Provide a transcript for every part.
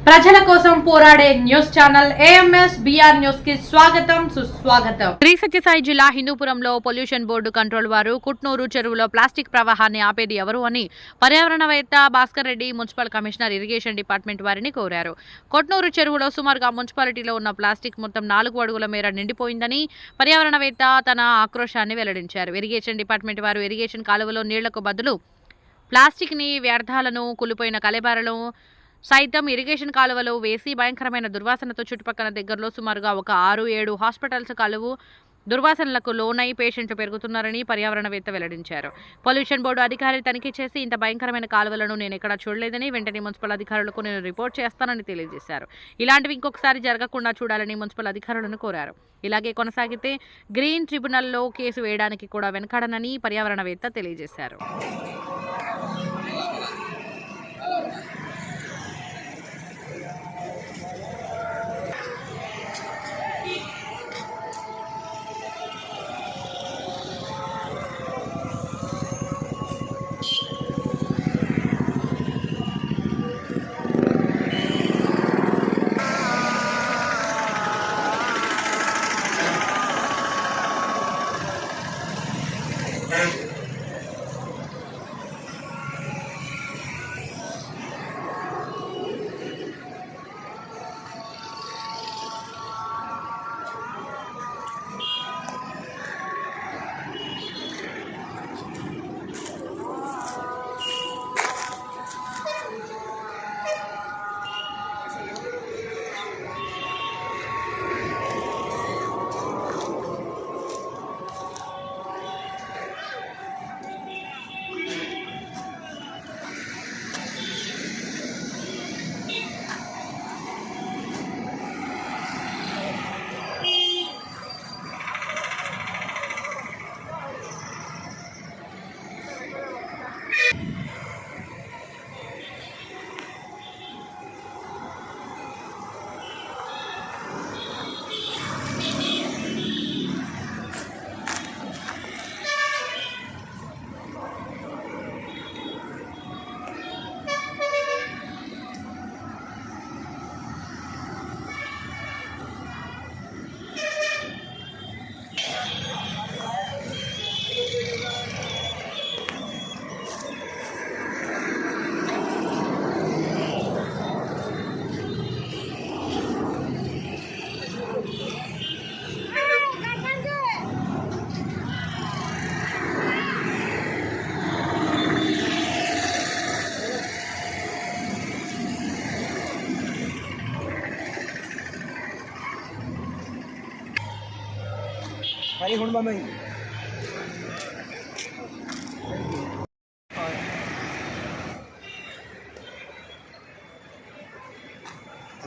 ప్రజల కోసం పోరాడే news channel AMS BR news కి స్వాగతం సుస్వాగతం. శ్రీ సత్యసాయి జిల్లా హిందూపురంలో పొల్యూషన్ బోర్డు కంట్రోల్ వారు కుట్నూరు చెరువులో ప్లాస్టిక్ ప్రవాహాన్ని ఆపేది ఎవరు అని పర్యావరణవేత్త Bhaskar Reddy municipal commissioner irrigation department వారిని కోరారు. కొట్నూరు చెరువులో సుమారుగా మున్సిపాలిటీలో ఉన్న ప్లాస్టిక్ మొత్తం 4 అడుగుల మేర నిండిపోయిందని పర్యావరణవేత్త తన ఆక్రోశాన్ని వెల్లడించారు. ఇరిగేషన్ డిపార్ట్మెంట్ వారు ఇరిగేషన్ కాలువలో నీళ్లకు బదులు ప్లాస్టిక్ ని వ్యర్థాలను కులిపోయిన కలెబారలను సైతం ఇరిగేషన్ కాలువలో వేసి భయంకరమైన దుర్వాసనతో చుట్టుపక్కల దగ్గరలో సుమారుగా ఒక 6-7 హాస్పిటల్స్ కాలువ దుర్వాసనలకు లోనై పేషెంట్లు పెరుగుతున్నారని పర్యావరణవేత్త వెల్లడించారు. పొల్యూషన్ బోర్డు అధికారి తనిఖీ చేసి ఇంత భయంకరమైన కాలువలను నేను ఎక్కడా చూడలేదని వెంటనే మున్సిపల్ అధికారులకు నేను రిపోర్ట్ చేస్తానని తెలియజేశారు. ఇలాంటివి ఇంకొకసారి జరగకుండా చూడాలని మున్సిపల్ అధికారులను కోరారు. ఇలాగే కొనసాగితే గ్రీన్ ట్రిబ్యునల్లో కేసు వేయడానికి కూడా వెనకాడనని పర్యావరణవేత్త తెలియజేశారు.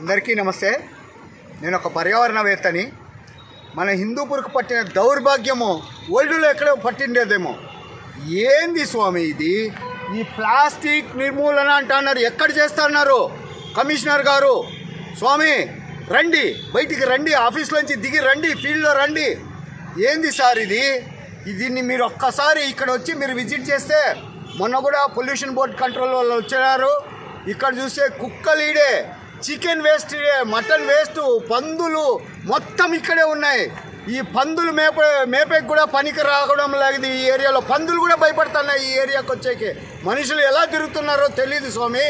అందరికీ నమస్తే. నేను ఒక పర్యావరణవేత్తని. మన హిందూపూర్కు పట్టిన దౌర్భాగ్యము ఓల్డ్లో ఎక్కడో పట్టిండేదేమో. ఏంది స్వామి ఇది? ఈ ప్లాస్టిక్ నిర్మూలన అంటున్నారు. ఎక్కడ చేస్తున్నారు కమిషనర్ గారు? స్వామి రండి, బయటికి రండి, ఆఫీస్లోంచి దిగి రండి, ఫీల్డ్లో రండి. ఏంది సార్ ఇది? దీన్ని మీరు ఒక్కసారి ఇక్కడ వచ్చి మీరు విజిట్ చేస్తే, మొన్న కూడా పొల్యూషన్ బోర్డ్ కంట్రోల్ వాళ్ళు వచ్చారు. ఇక్కడ చూస్తే కుక్కలీడే, చికెన్ వేస్ట్, మటన్ వేస్ట్, పందులు మొత్తం ఇక్కడే ఉన్నాయి. ఈ పందులు మేపేకి కూడా పనికి రావడం లేదు. ఈ ఏరియాలో పందులు కూడా భయపడుతున్నాయి ఈ ఏరియాకి వచ్చేకి. మనుషులు ఎలా తిరుగుతున్నారో తెలియదు స్వామి.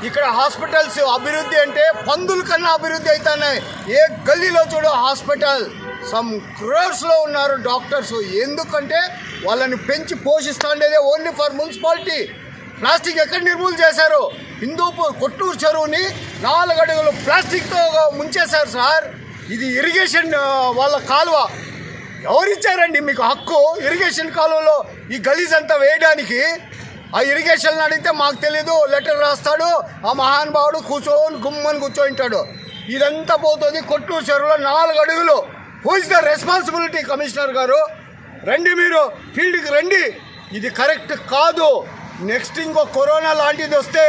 ఇక్కడ హాస్పిటల్స్ అభివృద్ధి అంటే పందుల కన్నా అభివృద్ధి అవుతున్నాయి. ఏ గల్లీలో చూడో హాస్పిటల్. సమ్ క్రోర్స్లో ఉన్నారు డాక్టర్స్. ఎందుకంటే వాళ్ళని పెంచి పోషిస్తుండేదే ఓన్లీ ఫర్ మున్సిపాలిటీ. ప్లాస్టిక్ ఎక్కడ నిర్మూలన చేశారు? హిందూపూర్ కొట్టూరు చెరువుని 4 అడుగులు ప్లాస్టిక్తో ముంచేశారు సార్. ఇది ఇరిగేషన్ వాళ్ళ కాలువ. ఎవరిచ్చారండి మీకు హక్కు ఇరిగేషన్ కాలువలో ఈ గలీజ్ అంతా వేయడానికి? ఆ ఇరిగేషన్ అడిగితే మాకు తెలీదు, లెటర్ రాస్తాడు ఆ మహానుభావుడు, గుమ్మని కూర్చోంటాడు. ఇదంతా పోతుంది కొట్టూరు చెరువులో 4 అడుగులు. Who is the responsibility? Commissioner గారు రండి, మీరు ఫీల్డ్కి రండి. ఇది కరెక్ట్ కాదు. నెక్స్ట్ ఇంకో కరోనా లాంటిది వస్తే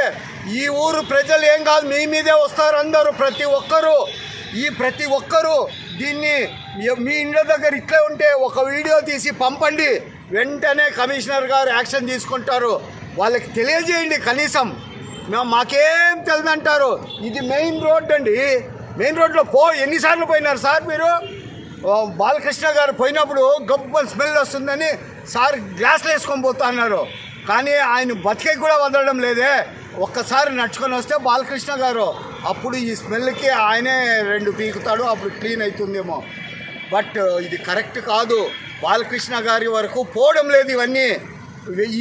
ఈ ఊరు ప్రజలు ఏం కాదు, మీ మీదే వస్తారు అందరూ. ప్రతి ఒక్కరూ దీన్ని మీ ఇండ్ల దగ్గర ఇట్లే ఉంటే ఒక వీడియో తీసి పంపండి. వెంటనే కమిషనర్ గారు యాక్షన్ తీసుకుంటారు. వాళ్ళకి తెలియజేయండి కనీసం. మాకేం తెలియదంటారు. ఇది మెయిన్ రోడ్ అండి. మెయిన్ రోడ్లో ఎన్నిసార్లు పోయినారు సార్ మీరు? బాలకృష్ణ గారు పోయినప్పుడు గొప్ప స్మెల్ వస్తుందని సార్ గ్లాసులు వేసుకొని పోతా అన్నారు. కానీ ఆయన బతికే కూడా వదలడం లేదే. ఒక్కసారి నడుచుకొని వస్తే బాలకృష్ణ గారు అప్పుడు ఈ స్మెల్కి ఆయనే 2 పీకుతాడు, అప్పుడు క్లీన్ అవుతుందేమో. బట్ ఇది కరెక్ట్ కాదు. బాలకృష్ణ గారి వరకు పోవడం లేదు ఇవన్నీ.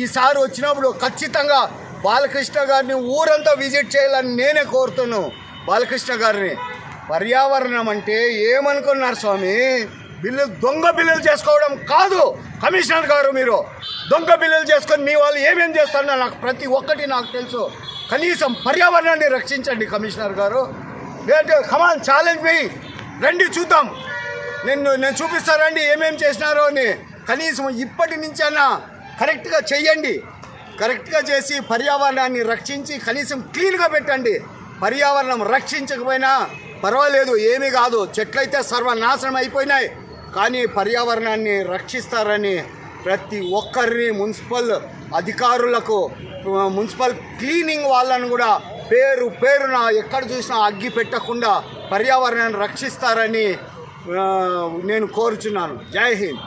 ఈసారి వచ్చినప్పుడు ఖచ్చితంగా బాలకృష్ణ గారిని ఊరంతా విజిట్ చేయాలని నేనే కోరుతున్నాను. బాలకృష్ణ గారిని పర్యావరణం అంటే ఏమనుకున్నారు స్వామి? దొంగ బిల్లులు చేసుకోవడం కాదు. కమిషనర్ గారు మీరు దొంగ బిల్లులు చేసుకొని మీ వాళ్ళు ఏమేం చేస్తారో నాకు ప్రతి ఒక్కటి నాకు తెలుసు. కనీసం పర్యావరణాన్ని రక్షించండి కమిషనర్ గారు. లేదంటే కమాన్ ఛాలెంజ్ మీ, రండి చూద్దాం, నేను చూపిస్తారండి ఏమేం చేసినారో అని. కనీసం ఇప్పటి నుంచైనా కరెక్ట్గా చెయ్యండి. కరెక్ట్గా చేసి పర్యావరణాన్ని రక్షించి కనీసం క్లీన్గా పెట్టండి. పర్యావరణం రక్షించకపోయినా పర్వాలేదు, ఏమీ కాదు. చెట్లయితే సర్వనాశనం అయిపోయినాయి, కానీ పర్యావరణాన్ని రక్షిస్తారని ప్రతి ఒక్కరిని మున్సిపల్ అధికారులకు, మున్సిపల్ క్లీనింగ్ వాళ్ళను కూడా పేరున ఎక్కడ చూసినా అగ్గి పెట్టకుండా పర్యావరణాన్ని రక్షిస్తారని నేను కోరుచున్నాను. జై హింద్.